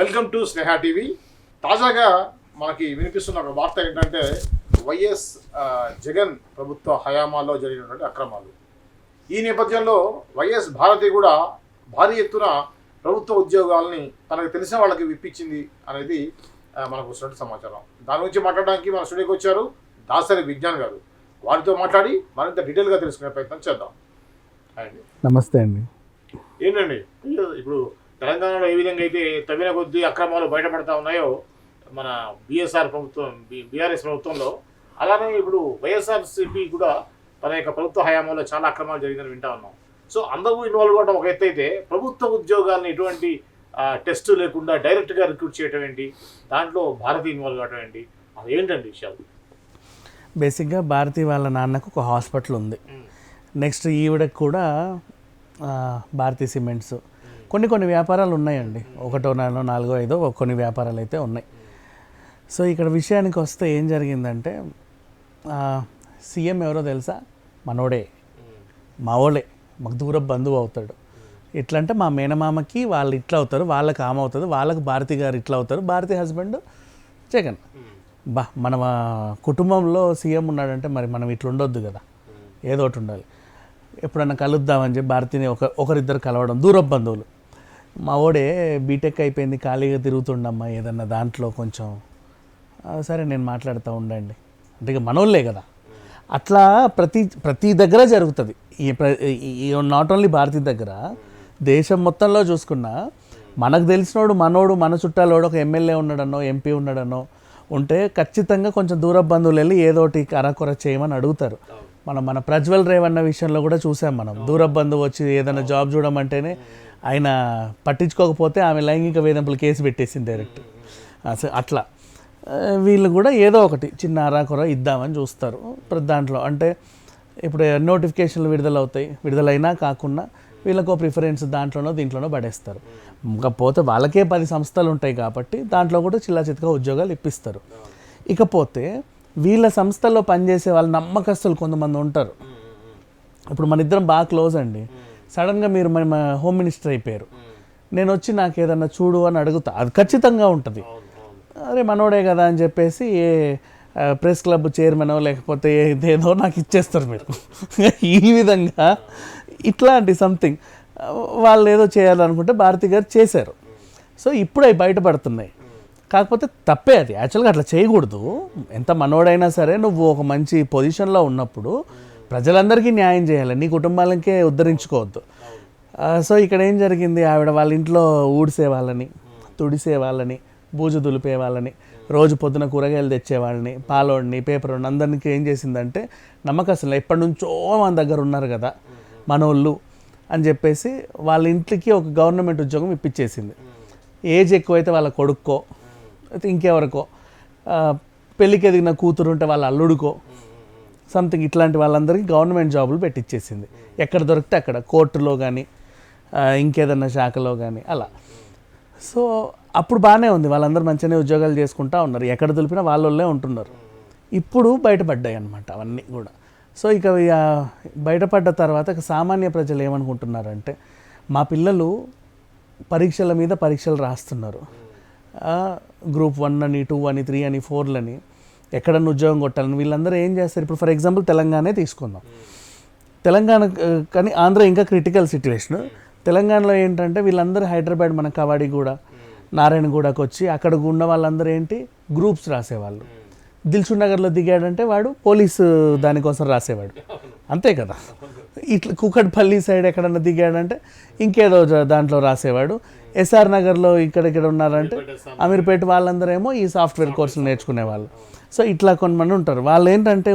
Welcome to Sneha TV. తాజాగా మనకి వినిపిస్తున్న ఒక వార్త ఏంటంటే వైఎస్ జగన్ ప్రభుత్వ హయామాలో జరిగినటువంటి అక్రమాలు. ఈ నేపథ్యంలో వైఎస్ భారతి కూడా భారీ ఎత్తున ప్రభుత్వ ఉద్యోగాలని తనకు తెలిసిన వాళ్ళకి విప్పించింది అనేది మనకు వస్తున్నట్టు సమాచారం. దాని గురించి మాట్లాడడానికి మన స్టూడియోకి వచ్చారు దాసరి విజ్ఞాన్ గారు. వారితో మాట్లాడి మరింత డీటెయిల్గా తెలుసుకునే ప్రయత్నం చేద్దాం. అండి, నమస్తే అండి. ఏంటండి ఇప్పుడు తెలంగాణలో ఏ విధంగా అయితే తవ్విన కొద్దీ అక్రమాలు బయటపడతా ఉన్నాయో మన బీఆర్ఎస్ ప్రభుత్వంలో, అలానే ఇప్పుడు వైఎస్ఆర్సీపీ కూడా తన యొక్క ప్రభుత్వ హయాంలో చాలా అక్రమాలు జరిగిందని వింటా ఉన్నాం. సో అందరూ ఇన్వాల్వ్ అవ్వడం ఒక ఎత్తు అయితే, ప్రభుత్వ ఉద్యోగాలను ఎటువంటి టెస్టు లేకుండా డైరెక్ట్గా రిక్రూట్ చేయడం ఏంటి, దాంట్లో భారతీయ ఇన్వాల్వ్ అవ్వడం ఏంటి, అది ఏంటండి విషయాలు? బేసిక్గా భారతీ వాళ్ళ నాన్నకు ఒక హాస్పిటల్ ఉంది. నెక్స్ట్ ఈవిడకి కూడా భారతీ సిమెంట్స్ కొన్ని వ్యాపారాలు ఉన్నాయండి. 1, 2, 4, 5 కొన్ని వ్యాపారాలు అయితే ఉన్నాయి. సో ఇక్కడ విషయానికి వస్తే ఏం జరిగిందంటే, సీఎం ఎవరో తెలుసా? మనోడే, మావోడే, మాకు దూర బంధువు అవుతాడు. ఇట్లా అంటే మా మేనమామకి వాళ్ళు ఇట్లా అవుతారు, వాళ్ళకి ఆమె అవుతుంది, వాళ్ళకి భారతి గారు ఇట్లా అవుతారు, భారతి హస్బెండ్ జగన్. మన కుటుంబంలో సీఎం ఉన్నాడంటే మరి మనం ఇట్లా ఉండొద్దు కదా, ఏదో ఒకటి ఉండాలి. ఎప్పుడన్నా కలుద్దామని చెప్పి భారతిని ఒకరిద్దరు కలవడం, దూర బంధువులు. మా ఓడే బీటెక్ అయిపోయింది, ఖాళీగా తిరుగుతుండమ్మా ఏదన్నా దాంట్లో కొంచెం, సరే నేను మాట్లాడుతూ ఉండండి అంటే ఇక మనోళ్ళే కదా. అట్లా ప్రతి దగ్గర జరుగుతుంది. నాట్ ఓన్లీ భారతి దగ్గర, దేశం మొత్తంలో చూసుకున్నా మనకు తెలిసినోడు మనోడు, మన చుట్టాలోడు ఒక ఎమ్మెల్యే ఉన్నాడనో ఎంపీ ఉన్నాడనో ఉంటే ఖచ్చితంగా కొంచెం దూర బంధువులు వెళ్ళి ఏదో ఒకటి కరాకొర చేయమని అడుగుతారు. మన ప్రజ్వల్ రేవన్న విషయంలో కూడా చూసాం మనం. దూర బంధువు వచ్చి ఏదైనా జాబ్ చూడమంటేనే ఆయన పట్టించుకోకపోతే ఆమె లైంగిక వేధింపులు కేసు పెట్టేసింది డైరెక్ట్. అట్లా వీళ్ళు కూడా ఏదో ఒకటి చిన్న అరాకొర ఇద్దామని చూస్తారు. దాంట్లో అంటే ఇప్పుడు నోటిఫికేషన్లు విడుదలవుతాయి, విడుదలైనా కాకుండా వీళ్ళకో ప్రిఫరెన్స్ దాంట్లోనో దీంట్లోనో పడేస్తారు. ఇకపోతే వాళ్ళకే 10 సంస్థలు ఉంటాయి కాబట్టి దాంట్లో కూడా చిల్లా చితకా ఉద్యోగాలు ఇప్పిస్తారు. ఇకపోతే వీళ్ళ సంస్థల్లో పనిచేసే వాళ్ళు నమ్మకస్తులు కొంతమంది ఉంటారు. ఇప్పుడు మన ఇద్దరం బాగా క్లోజ్ అండి, సడన్గా మీరు మన హోమ్ మినిస్టర్ అయిపోయారు, నేను వచ్చి నాకు ఏదన్నా చూడు అని అడుగుతా, అది ఖచ్చితంగా ఉంటుంది. అరే మనోడే కదా అని చెప్పేసి ఏ ప్రెస్ క్లబ్ చైర్మనో లేకపోతే ఏదేదో నాకు ఇచ్చేస్తారు మీరు. ఈ విధంగా ఇట్లాంటి సంథింగ్ వాళ్ళు ఏదో చేయాలనుకుంటే భారతి గారు చేశారు. సో ఇప్పుడు అవి బయటపడుతున్నాయి. కాకపోతే తప్పే అది, యాక్చువల్గా అట్లా చేయకూడదు. ఎంత మనోడైనా సరే నువ్వు ఒక మంచి పొజిషన్లో ఉన్నప్పుడు ప్రజలందరికీ న్యాయం చేయాలి, నీ కుటుంబాలకే ఉద్ధరించుకోవద్దు. సో ఇక్కడ ఏం జరిగింది, ఆవిడ వాళ్ళ ఇంట్లో ఊడిసే వాళ్ళని, తుడిసే వాళ్ళని, బూజు దులిపే వాళ్ళని, రోజు పొద్దున కూరగాయలు తెచ్చేవాళ్ళని, పాలోడిని, పేపర్ అందరికీ ఏం చేసిందంటే, నమ్మకస్తులు ఎప్పటి నుంచో మన దగ్గర ఉన్నారు కదా మనోళ్ళు అని చెప్పేసి వాళ్ళ ఇంటికి ఒక గవర్నమెంట్ ఉద్యోగం ఇప్పించేసింది. ఏజ్ ఎక్కువైతే వాళ్ళ కొడుక్కో అయితే ఇంకెవరికో, పెళ్ళికి ఎదిగిన కూతురు ఉంటే వాళ్ళ అల్లుడికో సంథింగ్, ఇట్లాంటి వాళ్ళందరికీ గవర్నమెంట్ జాబులు పెట్టించేసింది. ఎక్కడ దొరికితే అక్కడ, కోర్టులో కానీ ఇంకేదన్నా శాఖలో కానీ అలా. సో అప్పుడు బాగానే ఉంది, వాళ్ళందరూ మంచిగానే ఉద్యోగాలు చేసుకుంటూ ఉన్నారు, ఎక్కడ దులిపినా వాళ్ళే ఉంటున్నారు. ఇప్పుడు బయటపడ్డాయి అన్నమాట అవన్నీ కూడా. సో ఇక బయటపడ్డ తర్వాత సామాన్య ప్రజలు ఏమనుకుంటున్నారంటే, మా పిల్లలు పరీక్షల మీద పరీక్షలు రాస్తున్నారు, గ్రూప్ 1 అని 2 అని 3 అని 4లని ఎక్కడన్నా ఉద్యోగం కొట్టాలని వీళ్ళందరూ ఏం చేస్తారు. ఇప్పుడు ఫర్ ఎగ్జాంపుల్ తెలంగాణే తీసుకుందాం. తెలంగాణ కానీ ఆంధ్ర ఇంకా క్రిటికల్ సిచ్యువేషన్. తెలంగాణలో ఏంటంటే వీళ్ళందరూ హైదరాబాద్, మన కవాడిగూడ, నారాయణగూడకు వచ్చి అక్కడ ఉన్న వాళ్ళందరూ ఏంటి గ్రూప్స్ రాసేవాళ్ళు. దిల్సుఖ్ నగర్లో దిగాడంటే వాడు పోలీసు దానికోసం రాసేవాడు, అంతే కదా. ఇట్లా కూకట్పల్లి సైడ్ ఎక్కడన్నా దిగాడంటే ఇంకేదో దాంట్లో రాసేవాడు. ఎస్ఆర్ నగర్లో ఇక్కడ ఉన్నారంటే అమీర్పేట వాళ్ళందరూ ఏమో ఈ సాఫ్ట్వేర్ కోర్సులు నేర్చుకునేవాళ్ళు. సో ఇట్లా కొంతమంది ఉంటారు. వాళ్ళు ఏంటంటే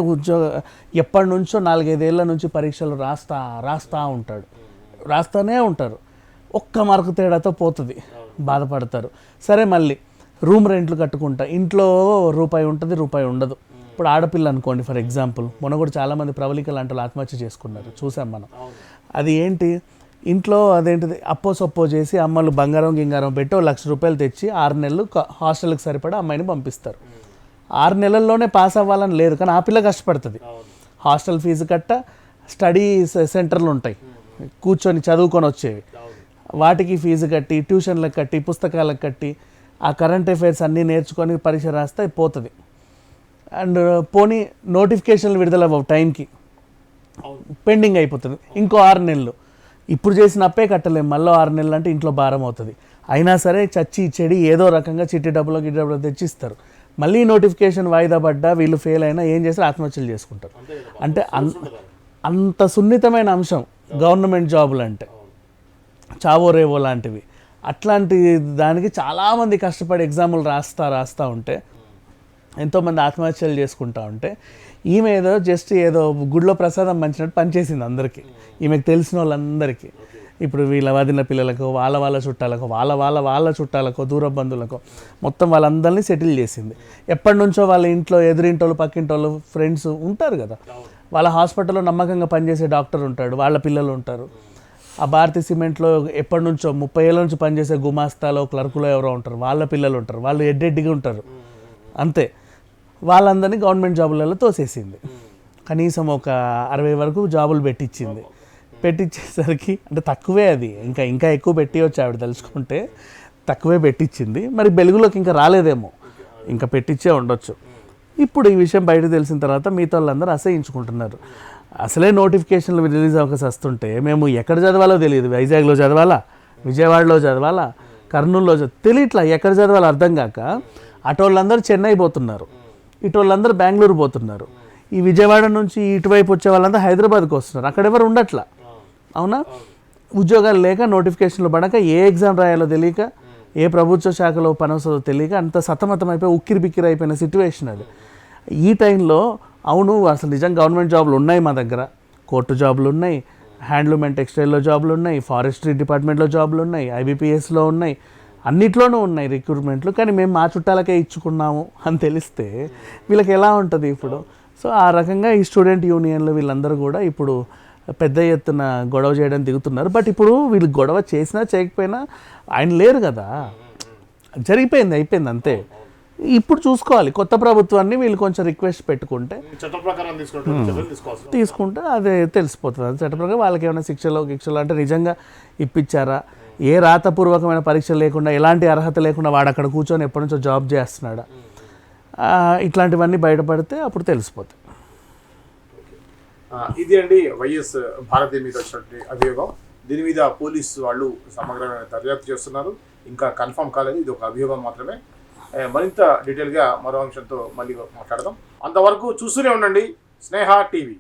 ఎప్పటి నుంచో 4-5 ఏళ్ళ నుంచి పరీక్షలు రాస్తానే ఉంటారు. ఒక్క మార్కు తేడాతో పోతుంది, బాధపడతారు. సరే మళ్ళీ రూమ్ రెంట్లు కట్టుకుంటా, ఇంట్లో రూపాయి ఉంటుంది, రూపాయి ఉండదు. ఇప్పుడు ఆడపిల్ల అనుకోండి ఫర్ ఎగ్జాంపుల్, మొన్న కూడా చాలామంది ప్రవళిక లాంటి ఆత్మహత్య చేసుకున్నారు, చూసాం మనం. అది ఏంటి, ఇంట్లో అదేంటిది అప్పో సొప్పో చేసి అమ్మలు బంగారం గింగారం పెట్టి 1 లక్ష రూపాయలు తెచ్చి 6 నెలలు హాస్టల్కి సరిపడా అమ్మాయిని పంపిస్తారు. 6 నెలల్లోనే పాస్ అవ్వాలని లేదు, కానీ ఆ పిల్ల కష్టపడుతుంది. హాస్టల్ ఫీజు కట్ట, స్టడీ సెంటర్లు ఉంటాయి కూర్చొని చదువుకొని వచ్చేవి, వాటికి ఫీజు కట్టి, ట్యూషన్లకు కట్టి, పుస్తకాలకు కట్టి, ఆ కరెంట్ అఫైర్స్ అన్నీ నేర్చుకొని పరీక్ష రాస్తే పోతుంది. అండ్ పోనీ నోటిఫికేషన్లు విడుదల అవ్వవు టైంకి, పెండింగ్ అయిపోతుంది. ఇంకో 6 నెలలు ఇప్పుడు చేసిన అప్పే కట్టలేము, మళ్ళీ 6 నెలలు అంటే ఇంట్లో భారం అవుతుంది. అయినా సరే చచ్చి చెడి ఏదో రకంగా చిట్టి డబ్బులో గిట్టి డబ్బులో తెచ్చిస్తారు. మళ్ళీ నోటిఫికేషన్ వాయిదా పడ్డా వీళ్ళు ఫెయిల్ అయినా ఏం చేస్తారు, ఆత్మహత్యలు చేసుకుంటారు. అంటే అంత సున్నితమైన అంశం గవర్నమెంట్ జాబులు అంటే, చావో రేవో లాంటివి. అట్లాంటి దానికి చాలామంది కష్టపడి ఎగ్జాములు రాస్తూ ఉంటే, ఎంతోమంది ఆత్మహత్యలు చేసుకుంటా ఉంటే, ఈమె ఏదో జస్ట్ ఏదో గుడిలో ప్రసాదం పంచినట్టు పనిచేసింది అందరికీ, ఈమెకు తెలిసిన వాళ్ళందరికీ. ఇప్పుడు వీళ్ళ వదిన పిల్లలకు, వాళ్ళ చుట్టాలకు, వాళ్ళ చుట్టాలకు, దూర బంధువులకు మొత్తం వాళ్ళందరినీ సెటిల్ చేసింది. ఎప్పటి నుంచో వాళ్ళ ఇంట్లో ఎదురింటోళ్ళు పక్కింటోళ్ళు ఫ్రెండ్స్ ఉంటారు కదా, వాళ్ళ హాస్పిటల్లో నమ్మకంగా పనిచేసే డాక్టర్ ఉంటాడు, వాళ్ళ పిల్లలు ఉంటారు. ఆ భారతీ సిమెంట్లో ఎప్పటి నుంచో 30 ఏళ్ళ నుంచి పనిచేసే గుమాస్తాలో క్లర్కులో ఎవరో ఉంటారు, వాళ్ళ పిల్లలు ఉంటారు, వాళ్ళు ఎడ్డెడ్డిగా ఉంటారు. అంతే, వాళ్ళందరినీ గవర్నమెంట్ జాబులలో తోసేసింది. కనీసం ఒక 60 వరకు జాబులు పెట్టించేసరికి అంటే తక్కువే, అది ఇంకా ఎక్కువ పెట్టివచ్చు ఆవిడ తలుచుకుంటే, తక్కువే పెట్టించింది. మరి వెలుగులోకి ఇంకా రాలేదేమో, ఇంకా పెట్టించే ఉండొచ్చు. ఇప్పుడు ఈ విషయం బయట తెలిసిన తర్వాత మిగతా వాళ్ళందరూ అసహించుకుంటున్నారు. అసలే నోటిఫికేషన్లు రిలీజ్ అవ్వక వస్తుంటే మేము ఎక్కడ చదవాలో తెలియదు, వైజాగ్లో చదవాలా, విజయవాడలో చదవాలా, కర్నూలులో తెలియట్లా, ఎక్కడ చదవాలో అర్థం కాక అటోళ్ళందరూ చెన్నై పోతున్నారు, ఇటోళ్ళందరూ బెంగళూరు పోతున్నారు. ఈ విజయవాడ నుంచి ఇటువైపు వచ్చే వాళ్ళందరూ హైదరాబాద్కి వస్తున్నారు, అక్కడ ఎవరు ఉండట్లా. అవునా, ఉద్యోగాలు లేక, నోటిఫికేషన్లు పడక, ఏ ఎగ్జామ్ రాయాలో తెలియక, ఏ ప్రభుత్వ శాఖలో పని వస్తుందో తెలియక అంత సతమతం అయిపోయి ఉక్కిరి బిక్కిరి అయిపోయిన సిచ్యువేషన్ అది. ఈ టైంలో అవును అసలు నిజంగా గవర్నమెంట్ జాబులు ఉన్నాయి మా దగ్గర, కోర్టు జాబులు ఉన్నాయి, హ్యాండ్లూమ్ అండ్ టెక్స్టైల్లో జాబులు ఉన్నాయి, ఫారెస్ట్రీ డిపార్ట్మెంట్లో జాబులు ఉన్నాయి, ఐబీపీఎస్లో ఉన్నాయి, అన్నిట్లోనూ ఉన్నాయి రిక్రూట్మెంట్లు. కానీ మేము మా చుట్టాలకే ఇచ్చుకున్నాము అని తెలిస్తే వీళ్ళకి ఎలా ఉంటుంది ఇప్పుడు? సో ఆ రకంగా ఈ స్టూడెంట్ యూనియన్లు వీళ్ళందరూ కూడా ఇప్పుడు పెద్ద ఎత్తున గొడవ చేయడం దిగుతున్నారు. బట్ ఇప్పుడు వీళ్ళు గొడవ చేసినా చేయకపోయినా ఆయన లేరు కదా, జరిగిపోయింది, అయిపోయింది అంతే. ఇప్పుడు చూసుకోవాలి కొత్త ప్రభుత్వాన్ని వీళ్ళు కొంచెం రిక్వెస్ట్ పెట్టుకుంటే తీసుకుంటే అదే తెలిసిపోతుంది. చట్ట ప్రకారం వాళ్ళకి ఏమైనా శిక్షలు అంటే నిజంగా ఇప్పించారా, ఏ రాతపూర్వకమైన పరీక్ష లేకుండా, ఎలాంటి అర్హత లేకుండా వాడు అక్కడ కూర్చొని ఎప్పటి నుంచో జాబ్ చేస్తున్నాడా, ఇట్లాంటివన్నీ బయటపడితే అప్పుడు తెలిసిపోతాయి. ఇది అండి వైఎస్ భారతి మీద వచ్చినటువంటి అభియోగం. దీని మీద పోలీసు వాళ్ళు సమగ్రమైన దర్యాప్తు చేస్తున్నారు, ఇంకా కన్ఫర్మ్ కాలేదు, ఇది ఒక అభియోగం మాత్రమే. మరింత డీటెయిల్గా మరో అంశంతో మళ్ళీ మాట్లాడదాం. అంతవరకు చూస్తూనే ఉండండి స్నేహ టీవీ.